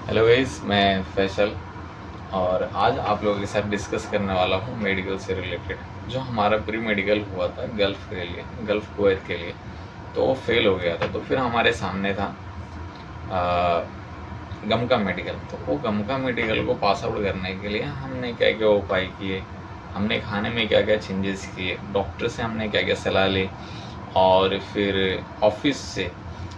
Hello guys, मैं फैसल और आज आप लोगों के साथ डिस्कस करने वाला हूँ मेडिकल से रिलेटेड। जो हमारा प्री मेडिकल हुआ था गल्फ़ के लिए, गल्फ़ कुवैत के लिए, तो वो फेल हो गया था। तो फिर हमारे सामने था गम का मेडिकल। तो वो गम का मेडिकल को पास आउट करने के लिए हमने क्या क्या उपाय किए, हमने खाने में क्या क्या चेंजेस किए, डॉक्टर से हमने क्या क्या सलाह ली, और फिर ऑफिस से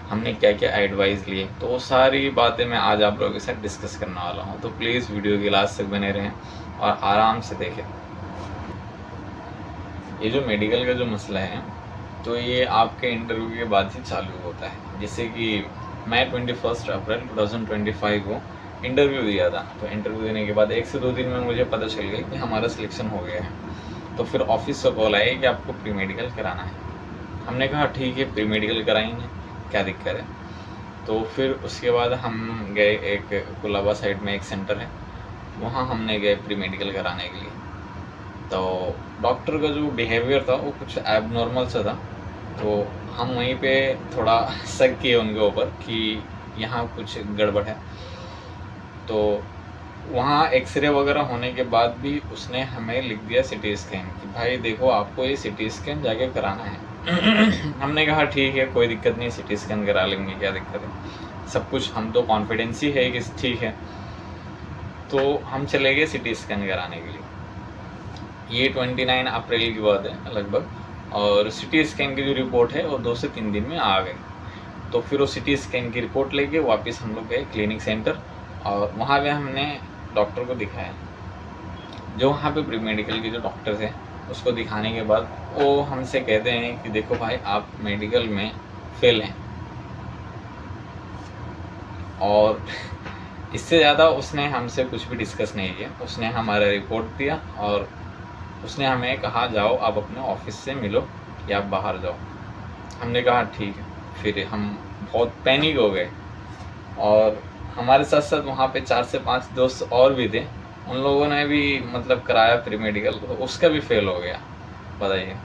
हमने क्या क्या एडवाइस लिए। तो वो सारी बातें मैं आज आप लोगों के साथ डिस्कस करने वाला हूँ। तो प्लीज़ वीडियो के लास्ट तक बने रहें और आराम से देखें। ये जो मेडिकल का जो मसला है, तो ये आपके इंटरव्यू के बाद ही चालू होता है। जैसे कि मैं 21 अप्रैल 2025 को इंटरव्यू दिया था। तो इंटरव्यू देने के बाद 1 से 2 दिन में मुझे पता चल गया कि हमारा सिलेक्शन हो गया है। तो फिर ऑफिस से कॉल आई कि आपको प्री मेडिकल कराना है। हमने कहा ठीक है, प्री मेडिकल कराएंगे, क्या दिक्कत है। तो फिर उसके बाद हम गए, एक कुलाबा साइड में एक सेंटर है, वहाँ हमने गए प्री मेडिकल कराने के लिए। तो डॉक्टर का जो बिहेवियर था वो कुछ एबनॉर्मल सा था। तो हम वहीं पे थोड़ा शक किए उनके ऊपर कि यहाँ कुछ गड़बड़ है। तो वहाँ एक्सरे वगैरह होने के बाद भी उसने हमें लिख दिया सिटी स्कैन कि भाई देखो, आपको ये सिटी स्कैन जाके कराना है। हमने कहा ठीक है, कोई दिक्कत नहीं, सिटी स्कैन करा लेंगे, क्या दिक्कत है, सब कुछ हम तो कॉन्फिडेंस ही है कि ठीक है। तो हम चले गए सिटी स्कैन कराने के लिए। ये 29 अप्रैल की बात है लगभग, और सिटी स्कैन की जो रिपोर्ट है वो 2 से 3 दिन में आ गई। तो फिर वो सिटी स्कैन की रिपोर्ट लेके वापस हम लोग गए क्लिनिक सेंटर, और वहाँ पे हमने डॉक्टर को दिखाया। जो वहाँ पे प्री मेडिकल के जो डॉक्टर थे, उसको दिखाने के बाद वो हमसे कहते हैं कि देखो भाई, आप मेडिकल में फेल हैं। और इससे ज़्यादा उसने हमसे कुछ भी डिस्कस नहीं किया। उसने हमारा रिपोर्ट दिया और उसने हमें कहा जाओ आप अपने ऑफिस से मिलो या आप बाहर जाओ। हमने कहा ठीक है। फिर हम बहुत पैनिक हो गए, और हमारे साथ साथ वहाँ पे 4 से 5 दोस्त और भी थे। उन लोगों ने भी मतलब कराया प्री मेडिकल, तो उसका भी फेल हो गया, बताइए।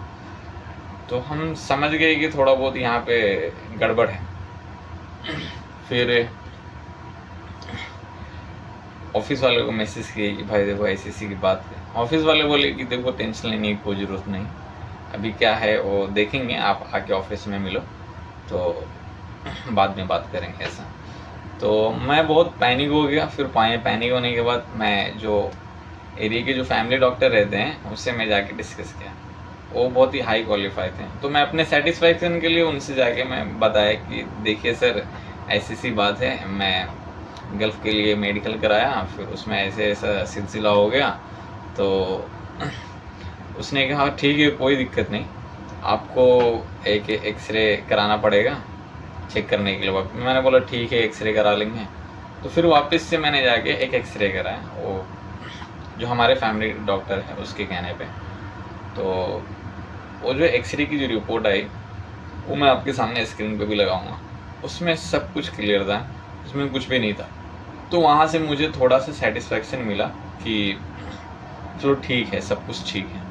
तो हम समझ गए कि थोड़ा बहुत यहाँ पे गड़बड़ है। फिर ऑफिस वाले को मैसेज किए कि भाई देखो ऐसी ऐसी की बात है। ऑफिस वाले बोले कि देखो, टेंशन लेने की कोई ज़रूरत नहीं, अभी क्या है वो देखेंगे, आप आके ऑफिस में मिलो तो बाद में बात करेंगे, ऐसा। तो मैं बहुत पैनिक हो गया। फिर पैनिक होने के बाद मैं जो एरिया के जो फैमिली डॉक्टर रहते हैं उससे मैं जाके डिस्कस किया। वो बहुत ही हाई क्वालिफाई थे। तो मैं अपने सेटिस्फैक्शन के लिए उनसे जाके मैं बताया कि देखिए सर, ऐसी सी बात है, मैं गल्फ़ के लिए मेडिकल कराया, फिर उसमें ऐसे ऐसा सिलसिला हो गया। तो उसने कहा ठीक है, कोई दिक्कत नहीं, आपको एक एक्सरे कराना पड़ेगा चेक करने के लिए। मैंने बोला ठीक है, एक्सरे करा लेंगे। तो फिर वापस से मैंने जाके एक एक्सरे कराया, वो जो हमारे फैमिली डॉक्टर है उसके कहने पे। तो वो जो एक्सरे की जो रिपोर्ट आई, वो मैं आपके सामने स्क्रीन पे भी लगाऊंगा। उसमें सब कुछ क्लियर था, उसमें कुछ भी नहीं था। तो वहाँ से मुझे थोड़ा सा सेटिस्फेक्शन मिला कि चलो ठीक है, सब कुछ ठीक है।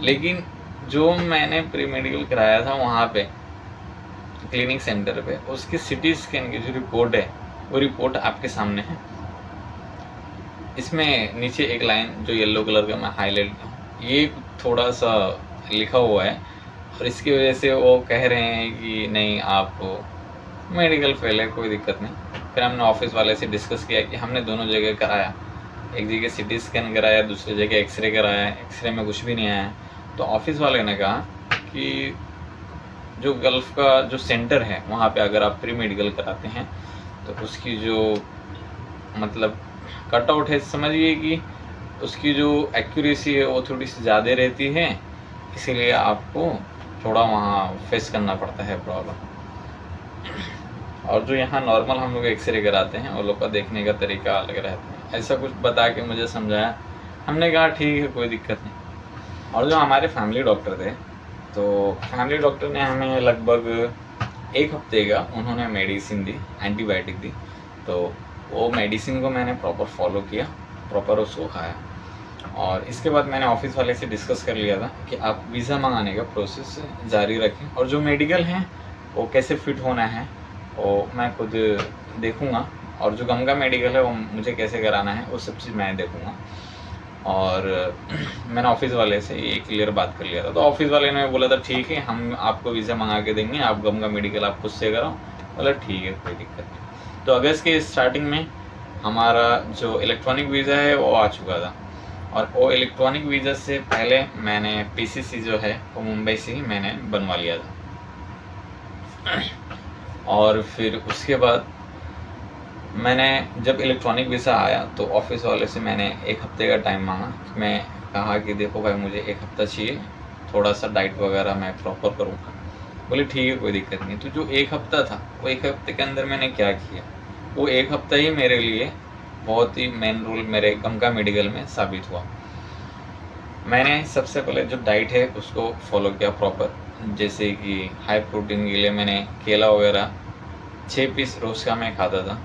लेकिन जो मैंने प्री मेडिकल कराया था वहाँ पे क्लिनिक सेंटर पे, उसकी सिटी स्कैन की जो रिपोर्ट है, वो रिपोर्ट आपके सामने है। इसमें नीचे एक लाइन जो येलो कलर का मैं हाईलाइट, ये थोड़ा सा लिखा हुआ है, और इसकी वजह से वो कह रहे हैं कि नहीं, आप मेडिकल फेल है, कोई दिक्कत नहीं। फिर हमने ऑफिस वाले से डिस्कस किया कि हमने दोनों जगह कराया, एक जगह सिटी स्कैन कराया, दूसरी जगह एक्सरे कराया, एक्सरे में कुछ भी नहीं आया। तो ऑफिस वाले ने कहा कि जो गल्फ़ का जो सेंटर है वहाँ पे अगर आप प्री मेडिकल कराते हैं तो उसकी जो मतलब कटआउट है, समझिए कि उसकी जो एक्यूरेसी है वो थोड़ी सी ज़्यादा रहती है, इसीलिए आपको थोड़ा वहाँ फेस करना पड़ता है प्रॉब्लम। और जो यहाँ नॉर्मल हम लोग एक्सरे कराते हैं वो लोग का देखने का तरीका अलग रहता है, ऐसा कुछ बता के मुझे समझाया। हमने कहा ठीक है, कोई दिक्कत नहीं। और जो हमारे फैमिली डॉक्टर थे, तो फैमिली डॉक्टर ने हमें लगभग 1 हफ्ते का उन्होंने मेडिसिन दी, एंटीबायोटिक दी। तो वो मेडिसिन को मैंने प्रॉपर फॉलो किया, प्रॉपर उसको खाया। और इसके बाद मैंने ऑफिस वाले से डिस्कस कर लिया था कि आप वीज़ा मंगाने का प्रोसेस जारी रखें, और जो मेडिकल हैं वो कैसे फ़िट होना है वो मैं खुद देखूँगा। और जो गमगा मेडिकल है वो मुझे कैसे कराना है वो सब चीज़ मैं देखूँगा। और मैंने ऑफिस वाले से ये क्लियर बात कर लिया था, तो ऑफिस वाले ने बोला था ठीक है हम आपको वीज़ा मंगा के देंगे, आप गमगा मेडिकल आप खुद से कराओ। बोला ठीक है कोई दिक्कत नहीं। तो अगस्त के स्टार्टिंग में हमारा जो इलेक्ट्रॉनिक वीज़ा है वो आ चुका था, और वो इलेक्ट्रॉनिक वीज़ा से पहले मैंने पीसीसी जो है वो मुंबई से ही मैंने बनवा लिया था। और फिर उसके बाद मैंने जब इलेक्ट्रॉनिक वीज़ा आया तो ऑफिस वाले से मैंने 1 हफ्ते का टाइम मांगा। मैं कहा कि देखो भाई मुझे 1 हफ्ता चाहिए, थोड़ा सा डाइट वगैरह मैं प्रॉपर करूँगा। बोले ठीक है कोई दिक्कत नहीं। तो जो 1 हफ्ता था वो 1 हफ्ते के अंदर मैंने क्या किया, वो 1 हफ्ता ही मेरे लिए बहुत ही मेन रोल मेरे गमगा मेडिकल में साबित हुआ। मैंने सबसे पहले जो डाइट है उसको फॉलो किया प्रॉपर, जैसे कि हाई प्रोटीन के लिए मैंने केला वगैरह 6 पीस रोज़ का मैं खाता था,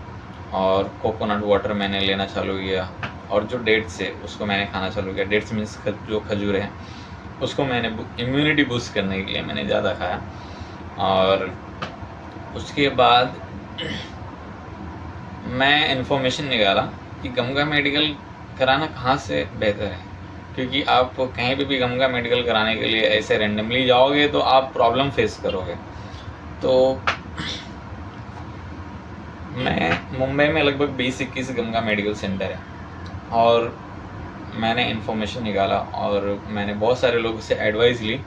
और कोकोनट वाटर मैंने लेना चालू किया, और जो डेट्स है उसको मैंने खाना चालू किया। डेट्स मीन्स जो खजूर है उसको मैंने इम्यूनिटी बूस्ट करने के लिए मैंने ज़्यादा खाया। और उसके बाद मैं इन्फॉर्मेशन निकाला कि गमगा मेडिकल कराना कहाँ से बेहतर है, क्योंकि आप कहीं पे भी गमगा मेडिकल कराने के लिए ऐसे रैंडमली जाओगे तो आप प्रॉब्लम फेस करोगे। तो मैं मुंबई में लगभग 20-21 गमगा मेडिकल सेंटर है, और मैंने इन्फॉर्मेशन निकाला और मैंने बहुत सारे लोगों से एडवाइस ली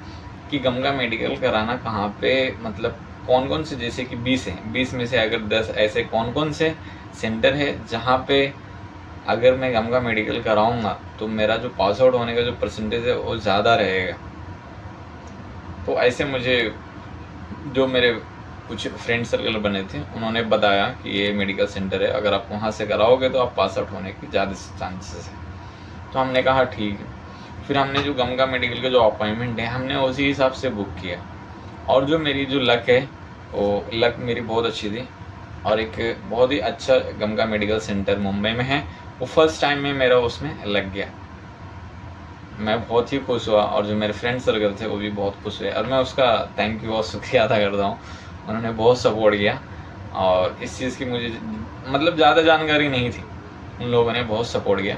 कि गमगा मेडिकल कराना कहाँ पे, मतलब कौन कौन से, जैसे कि 20 हैं, 20 में से अगर 10 ऐसे कौन कौन से सेंटर है जहाँ पे अगर मैं गमगा मेडिकल कराऊंगा तो मेरा जो पास आउट होने का जो परसेंटेज है वो ज़्यादा रहेगा। तो ऐसे मुझे जो मेरे कुछ फ्रेंड सर्कल बने थे उन्होंने बताया कि ये मेडिकल सेंटर है, अगर आप वहाँ से कराओगे तो आप पास आउट होने की ज़्यादा चांसेस है। तो हमने कहा ठीक है। फिर हमने जो गमगा मेडिकल का जो अपॉइंटमेंट है हमने उसी हिसाब से बुक किया, और जो मेरी जो लक है वो लक मेरी बहुत अच्छी थी, और एक बहुत ही अच्छा गमगा मेडिकल सेंटर मुंबई में है, वो फर्स्ट टाइम में मेरा उसमें लग गया। मैं बहुत ही खुश हुआ, और जो मेरे फ्रेंड सर्कल थे वो भी बहुत खुश हुए, और मैं उसका थैंक यू और शुक्रिया अदा करता हूँ। उन्होंने बहुत सपोर्ट किया, और इस चीज़ की मुझे मतलब ज़्यादा जानकारी नहीं थी, उन लोगों ने बहुत सपोर्ट किया।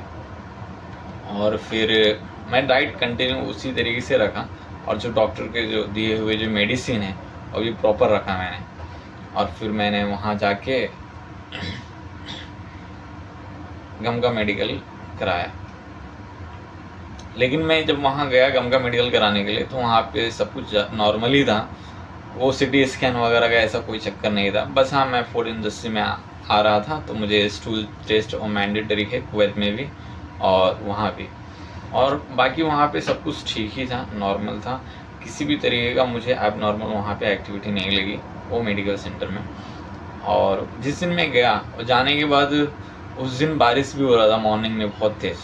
और फिर मैं डाइट कंटिन्यू उसी तरीके से रखा, और जो डॉक्टर के जो दिए हुए जो मेडिसिन है वो भी प्रॉपर रखा मैंने। और फिर मैंने वहाँ जाके गमगा मेडिकल कराया। लेकिन मैं जब वहाँ गया गमगा मेडिकल कराने के लिए तो वहाँ पे सब कुछ नॉर्मली था, वो सिटी स्कैन वगैरह का ऐसा कोई चक्कर नहीं था। बस हाँ मैं फूड इंडस्ट्री में आ रहा था तो मुझे स्टूल टेस्ट और मैंडेटरी है कुवैत में भी और वहाँ भी, और बाकी वहाँ पे सब कुछ ठीक ही था, नॉर्मल था। किसी भी तरीके का मुझे अब नॉर्मल वहाँ पे एक्टिविटी नहीं लगी वो मेडिकल सेंटर में। और जिस दिन मैं गया और जाने के बाद उस दिन बारिश भी हो रहा था मॉर्निंग में बहुत तेज़,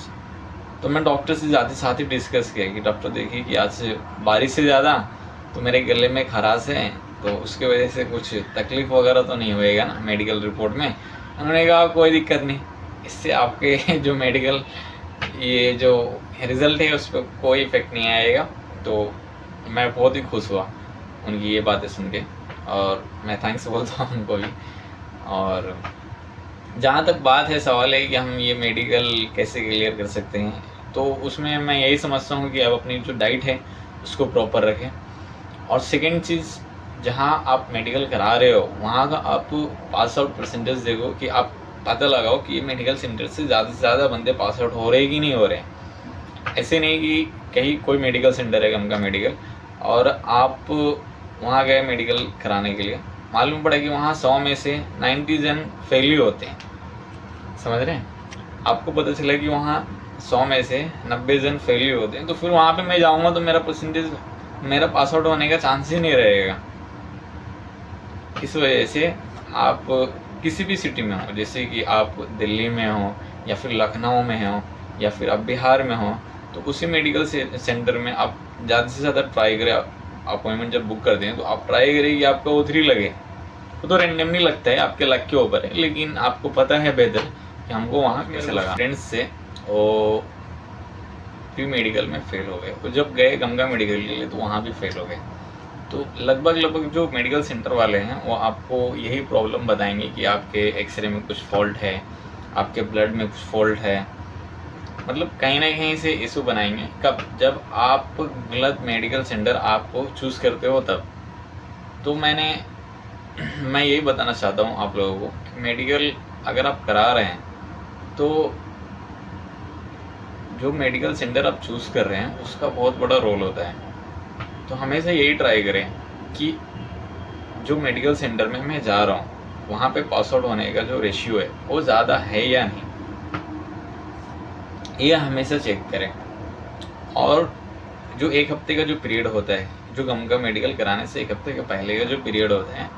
तो मैं डॉक्टर से जाते साथ ही डिस्कस किया कि डॉक्टर देखिए कि आज से बारिश से ज़्यादा तो मेरे गले में खराश है, तो उसके वजह से कुछ तकलीफ़ वगैरह तो नहीं होएगा ना मेडिकल रिपोर्ट में। उन्होंने कहा कोई दिक्कत नहीं, इससे आपके जो मेडिकल ये जो रिज़ल्ट है उस पर कोई इफ़ेक्ट नहीं आएगा। तो मैं बहुत ही खुश हुआ उनकी ये बातें सुन के, और मैं थैंक्स बोलता हूँ उनको भी। और जहाँ तक बात है, सवाल है कि हम ये मेडिकल कैसे क्लियर कर सकते हैं, तो उसमें मैं यही समझता हूँ कि आप अपनी जो डाइट है उसको प्रॉपर रखें। और सेकेंड चीज़, जहाँ आप मेडिकल करा रहे हो वहाँ का आप पास आउट परसेंटेज देखो कि आप पता लगाओ कि ये मेडिकल सेंटर से ज़्यादा बंदे पास आउट हो रहे कि नहीं हो रहे। ऐसे नहीं कि कहीं कोई मेडिकल सेंटर है गमगा मेडिकल और आप वहाँ गए मेडिकल कराने के लिए, मालूम पड़ा कि वहाँ 100 में से 90 जन फेल ही होते हैं, समझ रहे हैं। आपको पता चला कि वहाँ 100 में से 90 जन फेल ही होते हैं, तो फिर वहाँ पे मैं जाऊँगा तो मेरा परसेंटेज, मेरा पास आउट होने का चांस ही नहीं रहेगा। इस वजह से आप किसी भी सिटी में हो, जैसे कि आप दिल्ली में हो या फिर लखनऊ में हो या फिर आप बिहार में हो, तो उसी मेडिकल सेंटर में आप ज़्यादा से ज़्यादा ट्राई करें। अपॉइंटमेंट जब बुक करते हैं तो आप ट्राई करें कि आपका O3 लगे। वो तो रैंडमली लगता है, आपके लक के ऊपर है, लेकिन आपको पता है बेहतर कि हमको वहाँ कैसे लगा। फ्रेंड्स से वो प्री मेडिकल में फेल हो गए, तो जब गए गंगा मेडिकल के लिए तो वहाँ भी फेल हो गए। तो लगभग जो मेडिकल सेंटर वाले हैं वो आपको यही प्रॉब्लम बताएंगे कि आपके एक्सरे में कुछ फॉल्ट है, आपके ब्लड में कुछ फॉल्ट है, मतलब कहीं ना कहीं से इशू बनाएंगे। कब? जब आप गलत मेडिकल सेंटर आपको चूज़ करते हो तब। तो मैं यही बताना चाहता हूँ आप लोगों को कि मेडिकल अगर आप करा रहे हैं तो जो मेडिकल सेंटर आप चूज़ कर रहे हैं उसका बहुत बड़ा रोल होता है। तो हमेशा यही ट्राई करें कि जो मेडिकल सेंटर में मैं जा रहा हूँ वहाँ पे पास आउट होने का जो रेशियो है वो ज़्यादा है या नहीं, ये हमेशा चेक करें। और जो 1 हफ्ते का जो पीरियड होता है, जो गम का मेडिकल कराने से 1 हफ्ते के पहले का जो पीरियड होता है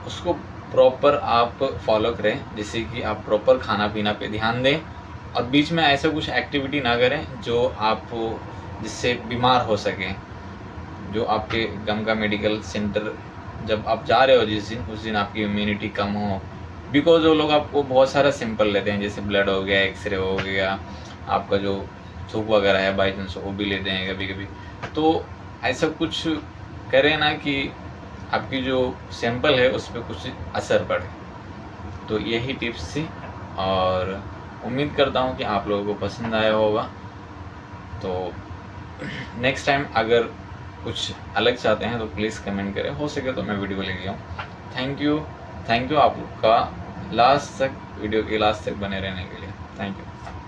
उसको प्रॉपर आप फॉलो करें, जिससे कि आप प्रॉपर खाना पीना पे ध्यान दें और बीच में ऐसा कुछ एक्टिविटी ना करें जो आप जिससे बीमार हो सकें। जो आपके गम का मेडिकल सेंटर जब आप जा रहे हो जिस दिन, उस दिन आपकी इम्यूनिटी कम हो, बिकॉज वो लोग आपको बहुत सारा सैंपल लेते हैं, जैसे ब्लड हो गया, एक्सरे हो गया, आपका जो थूक वगैरह है बाई चांस वो भी लेते हैं कभी कभी। तो ऐसा कुछ करें ना कि आपकी जो सैंपल है उस पर कुछ असर पड़े। तो यही टिप्स थी और उम्मीद करता हूँ कि आप लोगों को पसंद आया होगा। तो नेक्स्ट टाइम अगर कुछ अलग चाहते हैं तो प्लीज़ कमेंट करें, हो सके तो मैं वीडियो लेके आऊँ। थैंक यू आप लोग का लास्ट तक वीडियो के लास्ट तक बने रहने के लिए। Thank you.